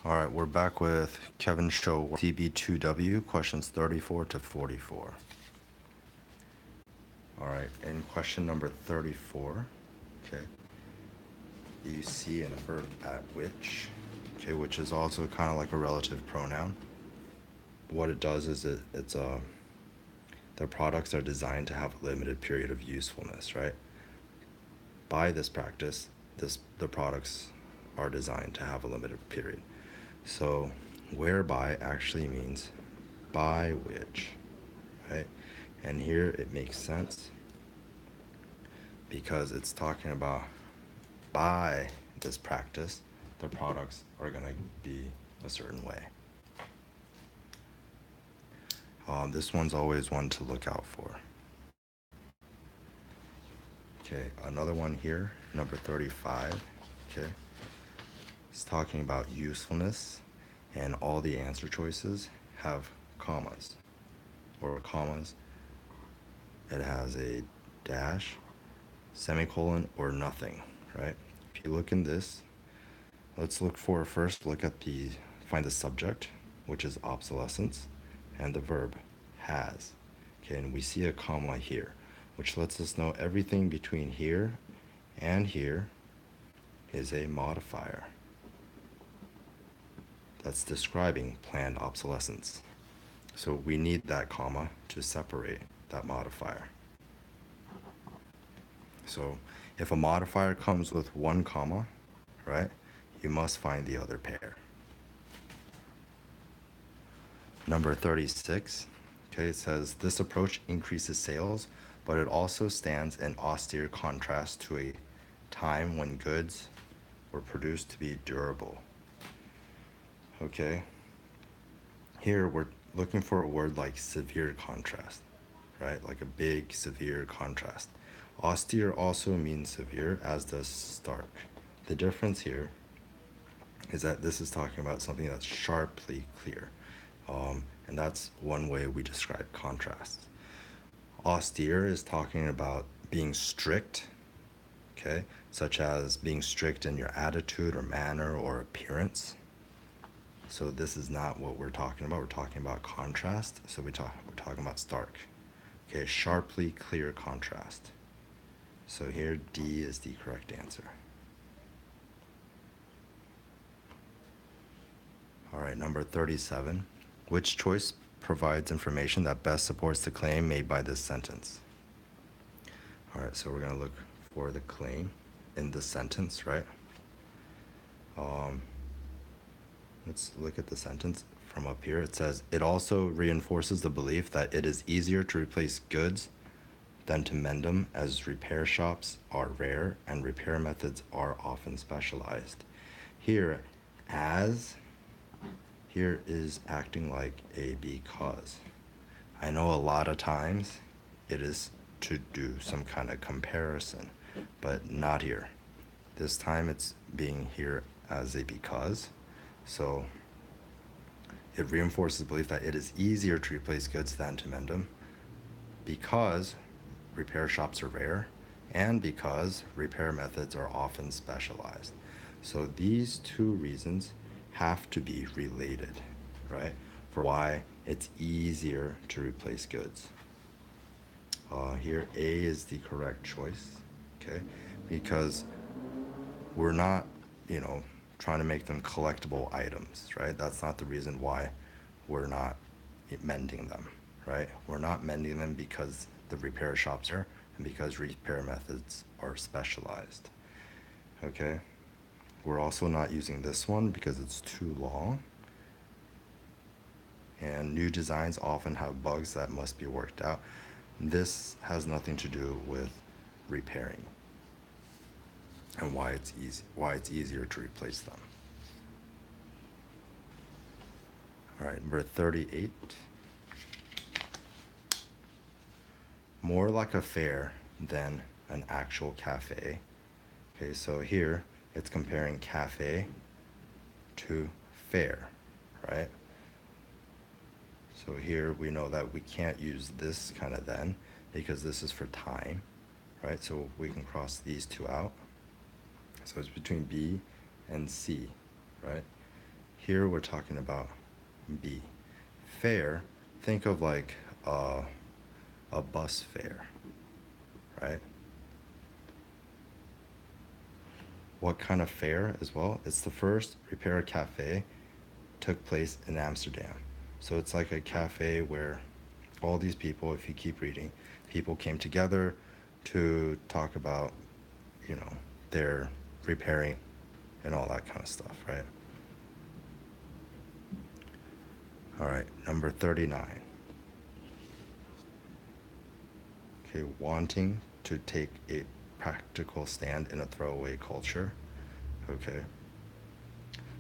All right, we're back with Kevin Show CB2w questions 34 to 44. All right, in question number 34, okay, you see a verb at which, okay, which is also kind of like a relative pronoun. What it does is their products are designed to have a limited period of usefulness, right? By this practice, the products are designed to have a limited period. So whereby actually means by which, right? And here it makes sense because it's talking about by this practice, the products are going to be a certain way. This one's always one to look out for. Okay, another one here, number 35. Okay, it's talking about usefulness, and all the answer choices have commas or commas. It has a dash, semicolon, or nothing, right? If you look in this, let's look at find the subject, which is obsolescence, and the verb has. Okay, and we see a comma here, which lets us know everything between here and here is a modifier that's describing planned obsolescence. So we need that comma to separate that modifier. So if a modifier comes with one comma, right, you must find the other pair. Number 36, okay, it says this approach increases sales, but it also stands in austere contrast to a time when goods were produced to be durable. Okay, here we're looking for a word like severe contrast, right? Like a big, severe contrast. Austere also means severe, as does stark. The difference here is that this is talking about something that's sharply clear. And that's one way we describe contrast. Austere is talking about being strict, okay, such as being strict in your attitude or manner or appearance. So this is not what we're talking about. We're talking about contrast. So we're talking about stark. Okay, sharply clear contrast. So here D is the correct answer. All right, number 37. Which choice provides information that best supports the claim made by this sentence? All right, so we're going to look for the claim in the sentence, right? Let's look at the sentence from up here. It says, it also reinforces the belief that it is easier to replace goods than to mend them, as repair shops are rare and repair methods are often specialized. Here is acting like a because. I know a lot of times it is to do some kind of comparison, but not here. This time it's being here as a because. So it reinforces the belief that it is easier to replace goods than to mend them because repair shops are rare and because repair methods are often specialized. So these two reasons have to be related, right? For why it's easier to replace goods. Here, A is the correct choice, okay? Because we're not, trying to make them collectible items, right? That's not the reason why we're not mending them, right? We're not mending them because the repair shops are and because repair methods are specialized, okay? We're also not using this one because it's too long. And new designs often have bugs that must be worked out. This has nothing to do with repairing and why it's easier to replace them. All right, number 38. More like a fair than an actual cafe. Okay, so here it's comparing cafe to fair, right? So here we know that we can't use this kind of then because this is for time, right? So we can cross these two out. So it's between B and C, right? Here we're talking about B. Fare, think of like a bus fare, right? What kind of fare as well? It's the first repair cafe took place in Amsterdam. So it's like a cafe where all these people, if you keep reading, people came together to talk about, you know, their repairing and all that kind of stuff, right? All right, number 39. Okay, wanting to take a practical stand in a throwaway culture. Okay.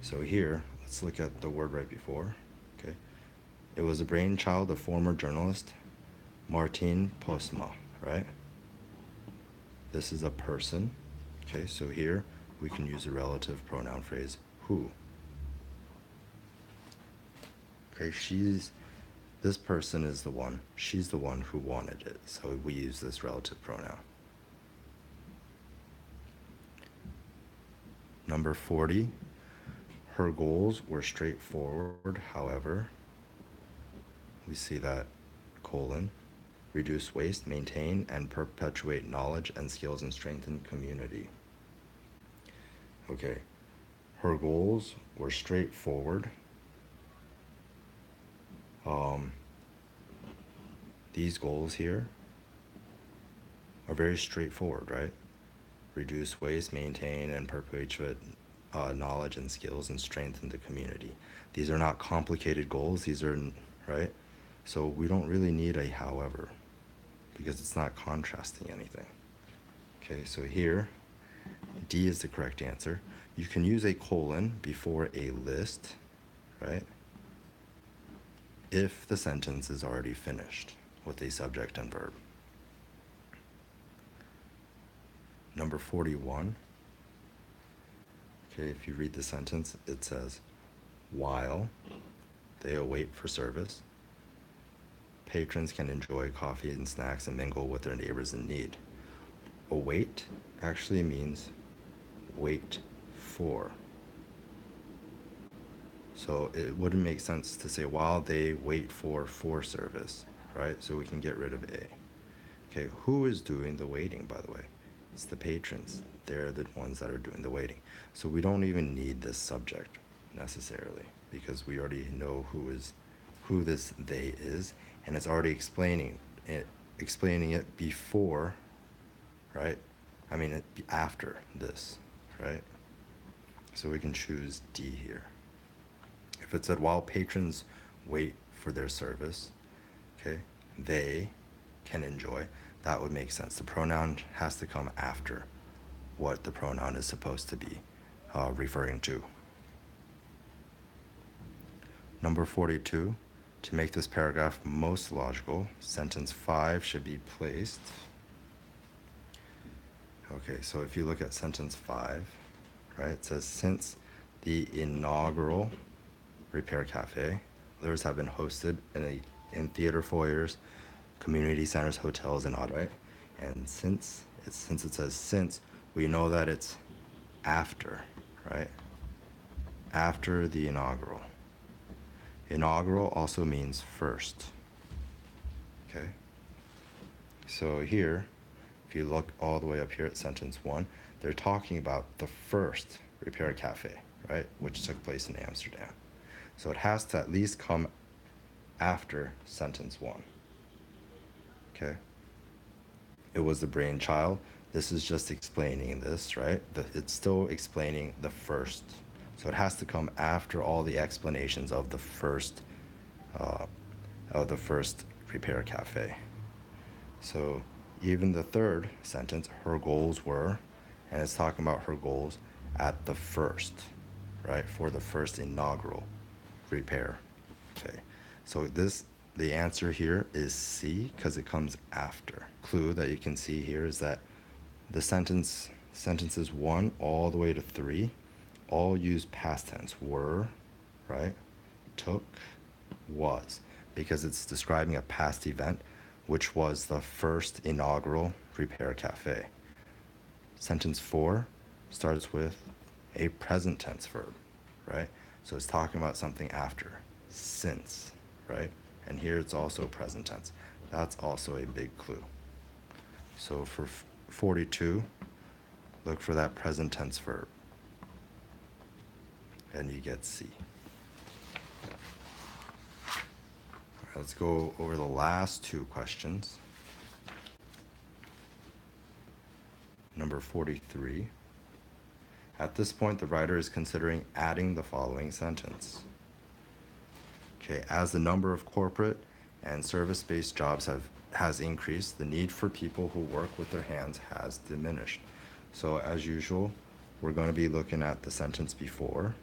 So here, let's look at the word right before. Okay. It was a brainchild of former journalist Martin Postma, right? This is a person. Okay, so here we can use a relative pronoun phrase, who. Okay, this person is the one, she's the one who wanted it. So we use this relative pronoun. Number 40, her goals were straightforward, however, we see that colon, reduce waste, maintain and perpetuate knowledge and skills and strengthen community. Okay, her goals were straightforward. These goals here are very straightforward, right? Reduce waste, maintain and perpetuate knowledge and skills and strengthen the community. These are not complicated goals, these are, right? So we don't really need a however, because it's not contrasting anything. Okay, so here, D is the correct answer. You can use a colon before a list, right? If the sentence is already finished with a subject and verb. Number 41. Okay, if you read the sentence, it says, while they await for service, patrons can enjoy coffee and snacks and mingle with their neighbors in need. Await actually means wait for. So it wouldn't make sense to say while they wait for service, right? So we can get rid of A. Okay, who is doing the waiting, by the way? It's the patrons. They're the ones that are doing the waiting. So we don't even need this subject necessarily, because we already know who this they is, and it's already explaining it before, right? I mean, after this, right? So we can choose D here. If it said while patrons wait for their service, okay, they can enjoy, that would make sense. The pronoun has to come after what the pronoun is supposed to be referring to. Number 42, to make this paragraph most logical, sentence 5 should be placed. Okay, so if you look at sentence 5, right, it says, since the inaugural repair cafe, others have been hosted in theater foyers, community centers, hotels, and odd, right? And since it says since, we know that it's after, right? After the inaugural. Inaugural also means first. Okay? So here, if you look all the way up here at sentence 1, they're talking about the first repair cafe, right? Which took place in Amsterdam. So it has to at least come after sentence 1. Okay? It was the brainchild. This is just explaining this, right? It's still explaining the first. So it has to come after all the explanations of the first repair cafe. So even the third sentence, her goals were, and it's talking about her goals at the first, right? For the first inaugural repair. Okay. So the answer here is C, because it comes after. Clue that you can see here is that the sentences 1 all the way to 3 all use past tense. Were, right? Took, was, because it's describing a past event, which was the first inaugural repair cafe. Sentence 4 starts with a present tense verb, right? So it's talking about something after, since, right? And here it's also present tense. That's also a big clue. So for 42, look for that present tense verb. And you get C. Let's go over the last two questions. Number 43. At this point, the writer is considering adding the following sentence. Okay, as the number of corporate and service-based jobs has increased, the need for people who work with their hands has diminished. So as usual, we're going to be looking at the sentence before,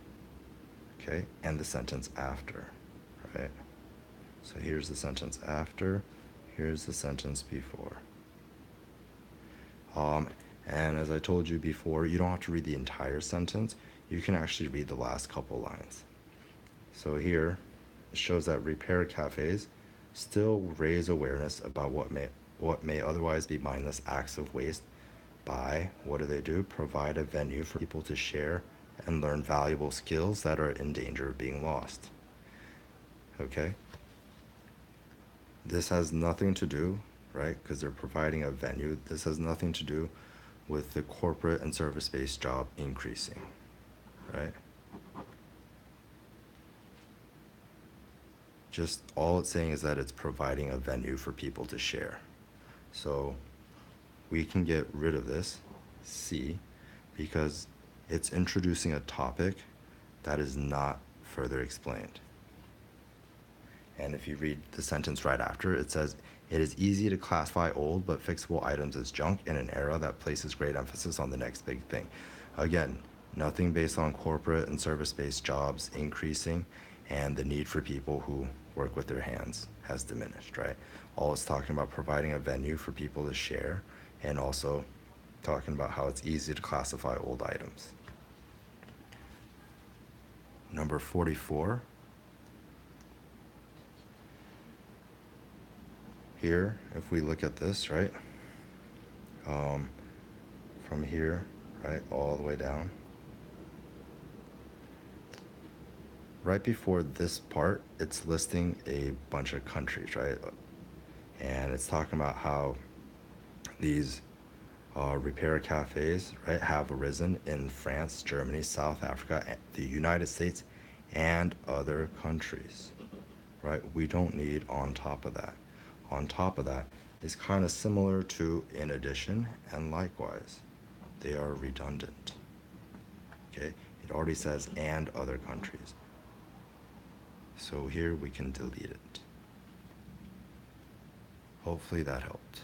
okay, and the sentence after, right? So here's the sentence after, here's the sentence before. And as I told you before, you don't have to read the entire sentence. You can actually read the last couple lines. So here, it shows that repair cafes still raise awareness about what may otherwise be mindless acts of waste by, what do? Provide a venue for people to share and learn valuable skills that are in danger of being lost. Okay? This has nothing to do, right, because they're providing a venue. This has nothing to do with the corporate and service-based job increasing, right? Just all it's saying is that it's providing a venue for people to share. So we can get rid of this, C, because it's introducing a topic that is not further explained. And if you read the sentence right after, it says, it is easy to classify old but fixable items as junk in an era that places great emphasis on the next big thing. Again, nothing based on corporate and service-based jobs increasing, and the need for people who work with their hands has diminished, right? All it's talking about providing a venue for people to share, and also talking about how it's easy to classify old items. Number 44. Here, if we look at this, right, from here, right, all the way down, right before this part, it's listing a bunch of countries, right, and it's talking about how these repair cafes, right, have arisen in France, Germany, South Africa, the United States, and other countries, right? We don't need on top of that. On top of that is kind of similar to in addition and likewise. They are redundant. Okay, it already says and other countries. So here we can delete it. Hopefully that helped.